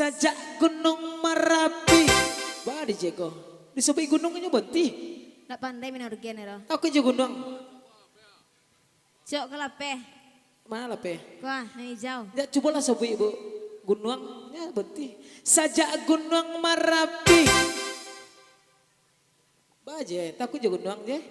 Sajak gunung Merapi. Bah di Jeko. Di sepi gunungnya beti. Nggak pandai minorgen ya. Aku juga gunung. Cok kelape. Mana pe? Wah, yang hijau. Ya cobalah sepi ibu. Gunungnya beti. Sajak gunung Merapi. Bah je, takut juga gunung je.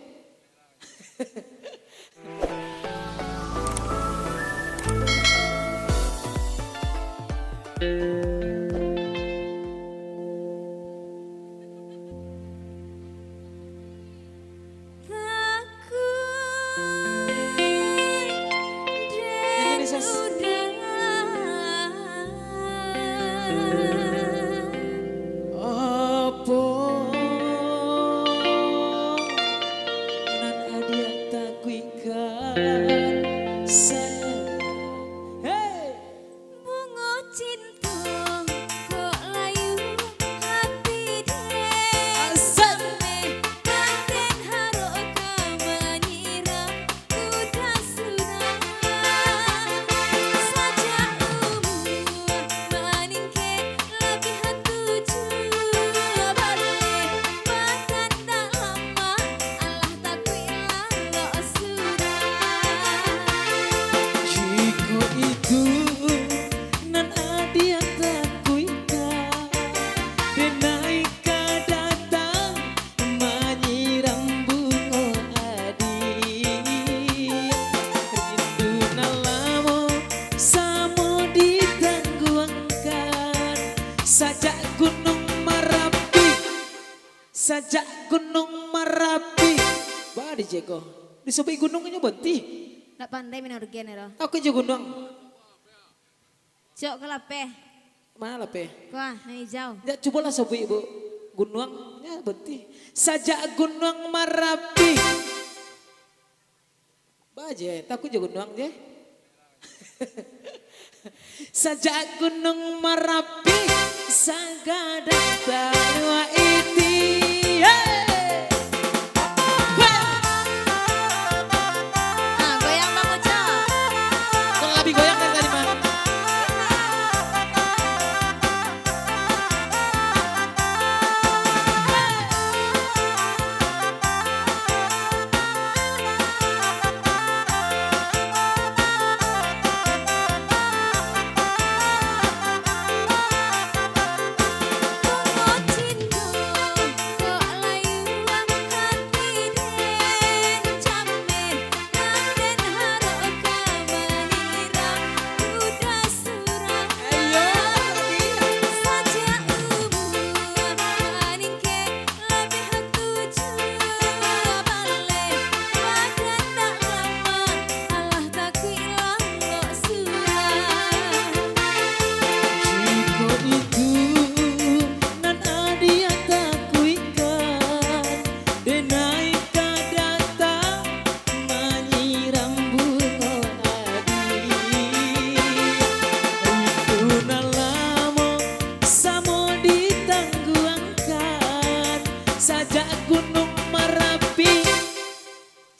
Sajak gunung Merapi. Sajak gunung Merapi. Bah di Jeko. Di sepi gunungnya beti. Nggak pandai minorgen ya. Aku juga gunung. Cok kelape. Mana pe? Wah, yang hijau. Ya cobalah sepi ibu. Gunungnya beti. Sajak gunung Merapi. Bah je, takut juga gunung je. Sajak gunung Merapi. Sagadang tanwa iti. Ah, goyang Bang Uco. Kalau lebih goyang dari tadi mah.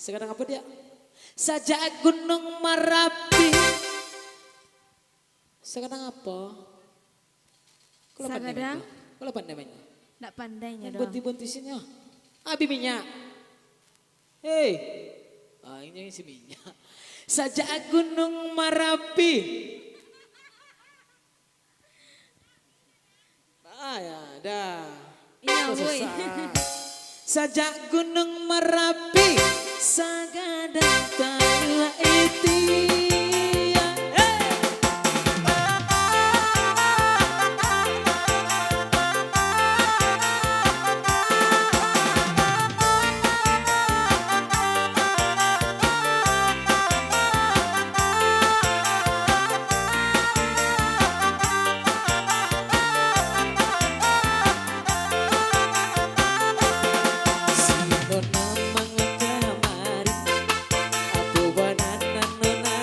Sekarang apa dia? Sajak gunung Merapi. Sekarang apa? Sagadang. Kalau pandai mainnya? Nggak pandainya dong. Bunti-buntisinnya. Abi minyak. Hei. Ah ini si minyak. Sajak gunung Merapi. Ah ya, dah. Iya, boy. Sajak gunung Merapi. Sagadang tanwa iti. Sindona mangkamari, aku banana nona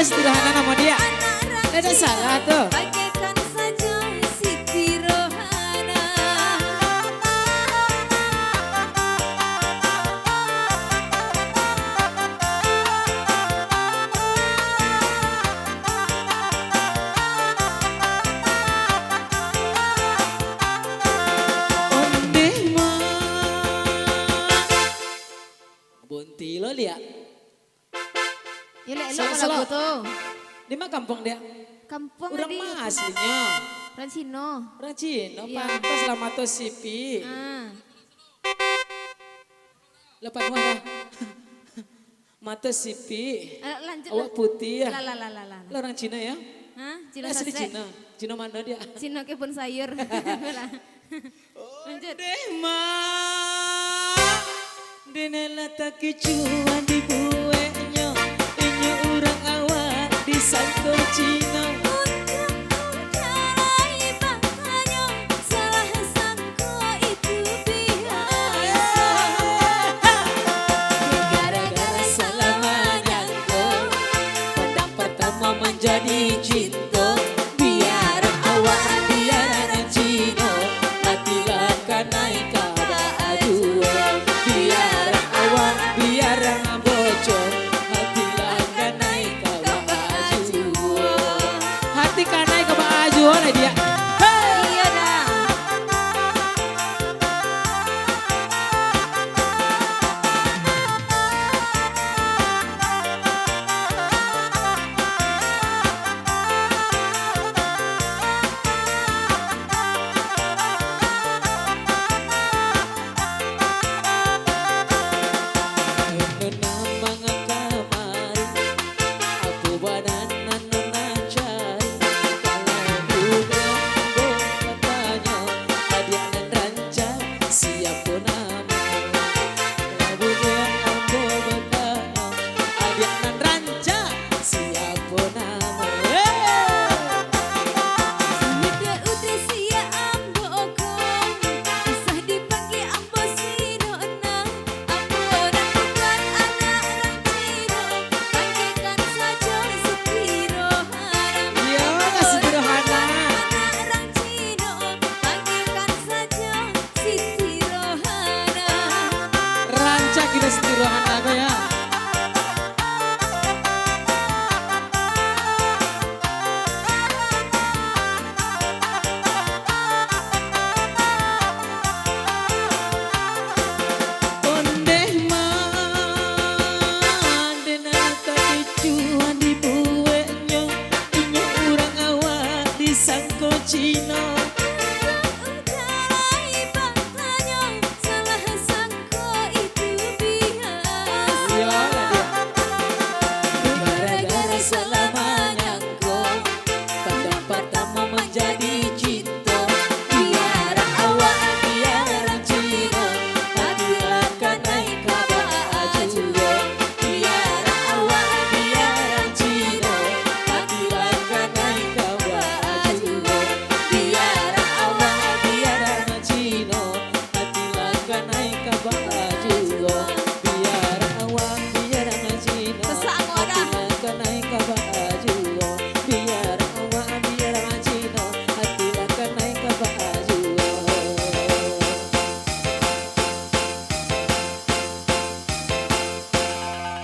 sederhana nama dia. Tidak salah tuh. Bagaikan saja Siti Rohana. Ondeh mah. Bunti lo lihat. Ya lek Selo- lagu selo. tuh. Di mana kampung dia? Kampung Urang di mah aslinya. Rancino. Rajin, Iya. pantas lama tuh sipi. Ah. Lepas mana? Mata sipi. Lanjut. Awak putih ya. La. Lo orang Cina ya? Hah? Cina Asli sastre. Cina. Cina mana dia? Cina ke pun sayur. Lanjut. Deh ma, denela tak kecuan di buenya, inyo urang awak di santo Cina. Gara-gara selamanya kau, pada pertama menjadi cinta. Biar awak biar Cina, hatilah kanai kabaju. Biar awak biar bocor, hatilah kanai kabaju. Hati kanai kabaju oleh dia. Iya dah. Kita setiruan apa ya? Ondeh mah, dengar tak kecuan di buenya, inyo urang awak di sangko Cina. Gara-gara selamanya kau, pada pertama menjadi cinta. Biar awak biar Cina, hatilah kanai kabaju. Biar awak biar Cina, hatilah kanai kabaju. Biar awak biar Cina, hatilah kanai kabaju. Biar awak biar Cina, hatilah kanai kabaju. Biar awak biar Cina, hatilah kanai kabaju.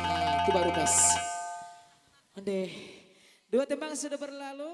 Nah, itu baru pas. Ondeh, dua tembang sudah berlalu.